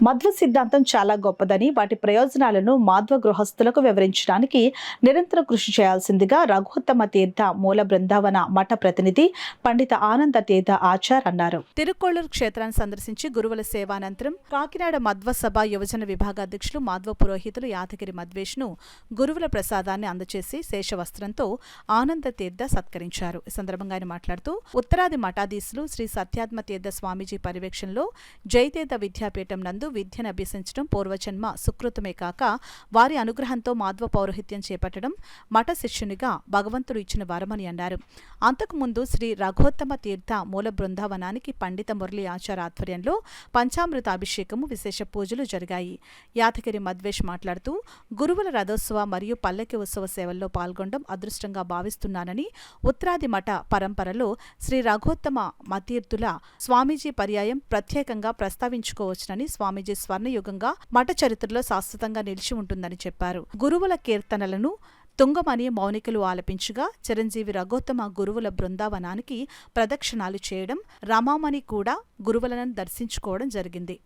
మధ్వ సిద్ధాంతం చాలా గొప్పదని, వాటి ప్రయోజనాలను మాధ్వ గృహస్థులకు వివరించడానికి నిరంతరం కృషి చేయాల్సిందిగా రఘుత్తమ తీర్థ మూల బృందావన మఠ ప్రతినిధి పండిత ఆనంద తీర్థ ఆచార్ అన్నారు. తిరుక్కోళ్లూరు క్షేత్రాన్ని సందర్శించి గురువుల సేవానంతరం కాకినాడ మధ్వ సభ యువజన విభాగ అధ్యక్షులు మాధ్వ పురోహితులు యాదగిరి మధ్వేష్ను గురువుల ప్రసాదాన్ని అందచేసి శేషవస్త్రంతో ఆనంద తీర్థ సత్కరించారు. ఈ సందర్భంగా ఆయన మాట్లాడుతూ ఉత్తరాది మఠాధీశులు శ్రీ సత్యాత్మ తీర్థ స్వామీజీ పర్యవేక్షణలో జయతీర్థ విద్యాపీఠం నందు విద్యను అభ్యసించడం పూర్వజన్మ సుకృతమే కాక వారి అనుగ్రహంతో మాధ్వ పౌరోహిత్యం చేపట్టడం మఠ శిష్యునిగా భగవంతుడు ఇచ్చిన వరమని అన్నారు. అంతకుముందు శ్రీ రఘోత్తమ తీర్థ మూల బృందావనానికి పండిత మురళి ఆచార ఆధ్వర్యంలో పంచామృత అభిషేకము విశేష పూజలు జరిగాయి. యాదగిరి మధ్వేష్ మాట్లాడుతూ గురువుల రథోత్సవ మరియు పల్లకి ఉత్సవ సేవల్లో పాల్గొనడం అదృష్టంగా భావిస్తున్నానని, ఉత్తరాది మఠ పరంపరలో శ్రీ రఘోత్తమ మతీర్థుల స్వామీజీ పర్యాయం ప్రత్యేకంగా ప్రస్తావించుకోవచ్చునని, స్వామీజీ స్వర్ణయుగంగా మఠ చరిత్రలో శాశ్వతంగా నిలిచి ఉంటుందని చెప్పారు. గురువుల కీర్తనలను తుంగమని మౌనికలు ఆలపించగా చిరంజీవి రఘోత్తమ గురువుల బృందావనానికి ప్రదక్షిణాలు చేయడం, రమామణి కూడా గురువులను దర్శించుకోవడం జరిగింది.